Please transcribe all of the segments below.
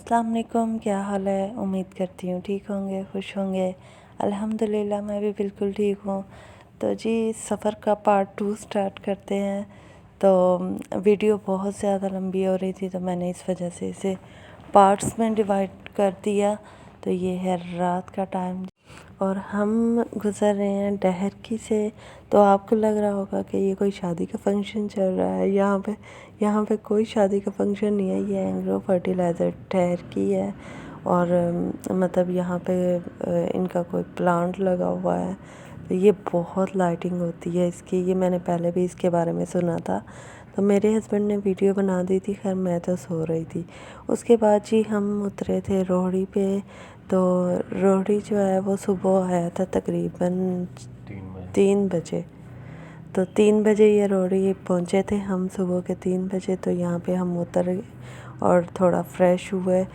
अस्सलाम वालेकुम, क्या हाल है। उम्मीद करती हूँ ठीक होंगे, खुश होंगे। अल्हम्दुलिल्लाह मैं भी बिल्कुल ठीक हूँ। तो जी सफ़र का पार्ट 2 स्टार्ट करते हैं। तो वीडियो बहुत ज़्यादा लंबी हो रही थी तो मैंने इस वजह से इसे पार्ट्स में डिवाइड कर दिया। तो ये है रात का टाइम और हम गुज़र रहे हैं डहरकी से। तो आपको लग रहा होगा कि ये कोई शादी का फंक्शन चल रहा है। यहाँ पे कोई शादी का फंक्शन नहीं है। ये एंग्रो फर्टिलाइज़र डहरकी है और मतलब यहाँ पे इनका कोई प्लांट लगा हुआ है। तो ये बहुत लाइटिंग होती है इसकी। ये मैंने पहले भी इसके बारे में सुना था। तो मेरे हस्बैंड ने वीडियो बना दी थी, खैर मैं तो सो रही थी। उसके बाद जी हम उतरे थे रोहड़ी पे। तो रोहड़ी जो है वो सुबह आया था तकरीबन 3 बजे। तो 3 बजे ये रोहड़ी पहुँचे थे हम, सुबह के 3 बजे। तो यहाँ पे हम उतर और थोड़ा फ्रेश हुए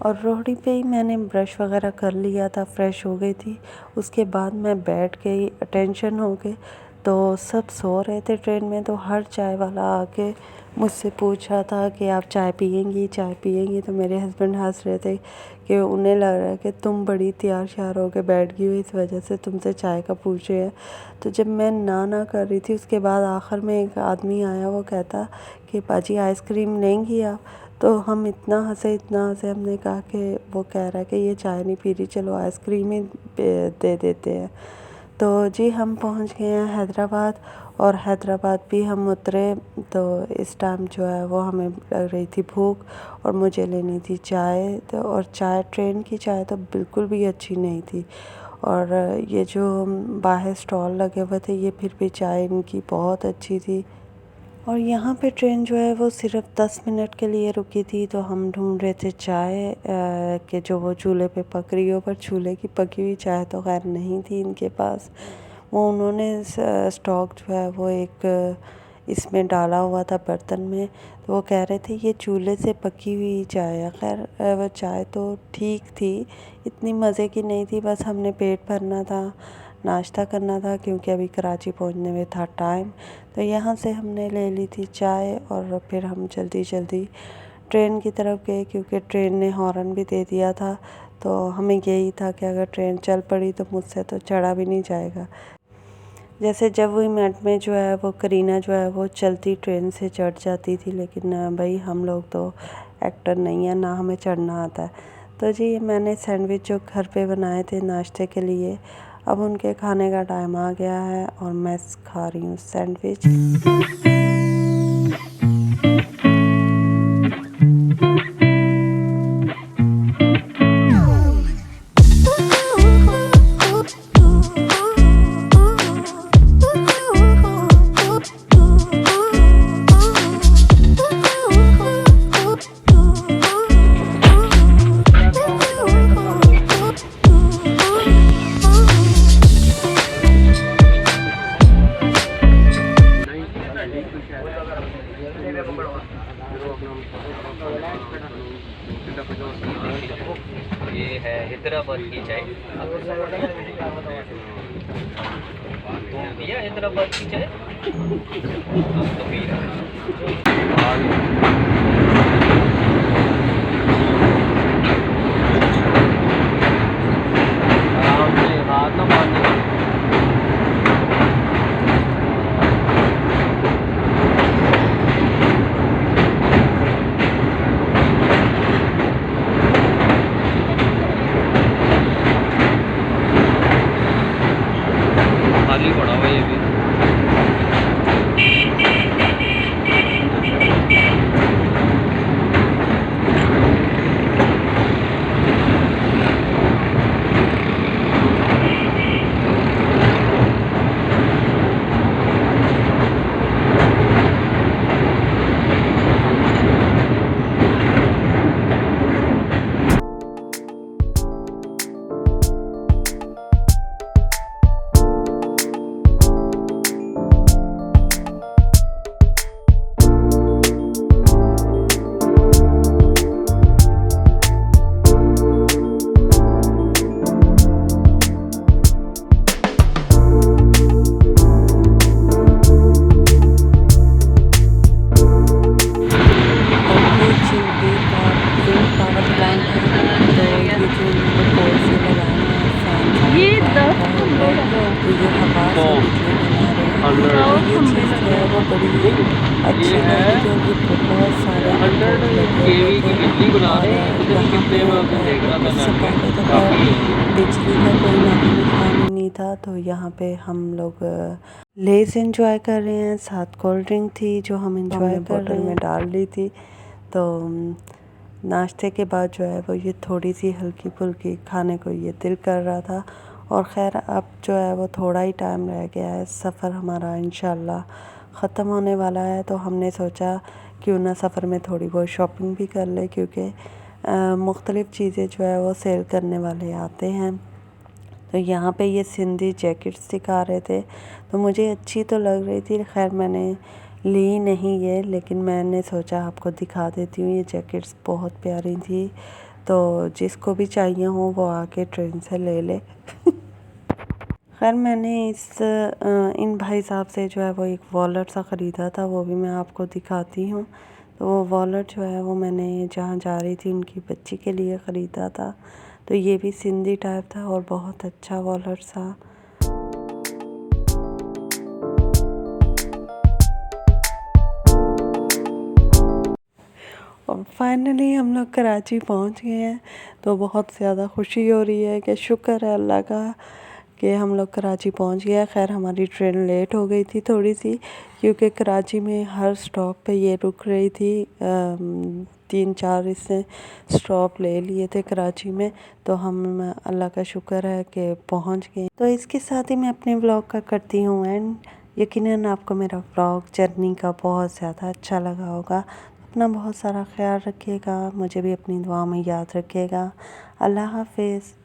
और रोहड़ी पे ही मैंने ब्रश वगैरह कर लिया था, फ्रेश हो गई थी। उसके बाद मैं बैठ गई, अटेंशन हो गए। तो सब सो रहे थे ट्रेन में। तो हर चाय वाला आके मुझसे पूछा था कि आप चाय पियेंगी, चाय पियेंगी। तो मेरे हस्बैंड हंस रहे थे कि उन्हें लग रहा है कि तुम बड़ी तैयार श्यार होकर बैठ गई हो, इस वजह से तुमसे चाय का पूछ रहे हैं। तो जब मैं ना कर रही थी, उसके बाद आखिर में एक आदमी आया, वो कहता कि पाजी आइसक्रीम लेंगी आप। तो हम इतना हंसे, हमने कहा कि वो कह रहा है कि ये चाय नहीं पी रही, चलो आइसक्रीम ही दे देते हैं। तो जी हम पहुंच गए हैं हैदराबाद और हैदराबाद भी हम उतरे। तो इस टाइम जो है वो हमें लग रही थी भूख और मुझे लेनी थी चाय। तो और चाय, ट्रेन की चाय तो बिल्कुल भी अच्छी नहीं थी। और ये जो बाहर स्टॉल लगे हुए थे, ये फिर भी चाय इनकी बहुत अच्छी थी। और यहाँ पे ट्रेन जो है वो सिर्फ 10 मिनट के लिए रुकी थी। तो हम ढूंढ रहे थे चाय कि जो वो चूल्हे पे पक रही हो, पर चूल्हे की पकी हुई चाय तो खैर नहीं थी इनके पास। वो उन्होंने स्टॉक जो है वो एक इसमें डाला हुआ था बर्तन में। तो वो कह रहे थे ये चूल्हे से पकी हुई चाय है। खैर वह चाय तो ठीक थी, इतनी मज़े की नहीं थी। बस हमने पेट भरना था, नाश्ता करना था, क्योंकि अभी कराची पहुंचने में था टाइम। तो यहाँ से हमने ले ली थी चाय और फिर हम जल्दी ट्रेन की तरफ गए, क्योंकि ट्रेन ने हॉर्न भी दे दिया था। तो हमें यही था कि अगर ट्रेन चल पड़ी तो मुझसे तो चढ़ा भी नहीं जाएगा। जैसे जब वही मिनट में जो है वो करीना जो है वो चलती ट्रेन से चढ़ जाती थी, लेकिन भाई हम लोग तो एक्टर नहीं है, ना हमें चढ़ना आता है। तो जी मैंने सैंडविच जो घर पे बनाए थे नाश्ते के लिए, अब उनके खाने का टाइम आ गया है और मैं खा रही हूँ सैंडविच। ये है हैदराबाद की चाय। तो भैया हैदराबाद की चाय हम तो पी रहे हैं। खाली पड़ा हुआ ये भी। बड़ी अच्छी लगी क्योंकि बहुत सारे बोर्ड लगे हुए थे। और यहाँ पे इससे पहले तो खैर बिजली का कोई नामो निशान ही नहीं था। तो यहाँ पे हम लोग लेस एंजॉय कर रहे हैं, साथ कोल्ड ड्रिंक थी जो हम एंजॉय कर रहे में डाल ली थी। तो नाश्ते के बाद जो है वो ये थोड़ी सी हल्की फुल्की खाने को ये दिल कर रहा था। और ख़ैर अब जो है वो थोड़ा ही टाइम रह गया है, सफ़र हमारा इंशाल्लाह ख़त्म होने वाला है। तो हमने सोचा क्यों ना सफ़र में थोड़ी बहुत शॉपिंग भी कर ले, क्योंकि मुख्तलिफ़ चीज़ें जो है वो सेल करने वाले आते हैं। तो यहाँ पे ये सिंधी जैकेट्स दिखा रहे थे, तो मुझे अच्छी तो लग रही थी। खैर मैंने ली नहीं ये, लेकिन मैंने सोचा आपको दिखा देती हूँ। ये जैकेट्स बहुत प्यारी थी, तो जिसको भी चाहिए हो वो आके ट्रेन से ले ले। खैर मैंने इन भाई साहब से जो है वो एक वॉलेट सा ख़रीदा था, वो भी मैं आपको दिखाती हूँ। तो वो वॉलेट जो है वो मैंने जहाँ जा रही थी उनकी बच्ची के लिए ख़रीदा था। तो ये भी सिंधी टाइप था और बहुत अच्छा वॉलेट था। और फाइनली हम लोग कराची पहुंच गए हैं। तो बहुत ज़्यादा खुशी हो रही है कि शुक्र है अल्लाह का कि हम लोग कराची पहुंच गए। खैर हमारी ट्रेन लेट हो गई थी थोड़ी सी, क्योंकि कराची में हर स्टॉप पे ये रुक रही थी। 3-4 इसने स्टॉप ले लिए थे कराची में। तो हम अल्लाह का शुक्र है कि पहुंच गए। तो इसके साथ ही मैं अपने व्लॉग का करती हूँ एंड। यकीनन आपको मेरा व्लॉग जर्नी का बहुत ज़्यादा अच्छा लगा होगा। अपना बहुत सारा ख्याल रखिएगा, मुझे भी अपनी दुआ में याद रखिएगा। अल्लाह हाफ़िज़।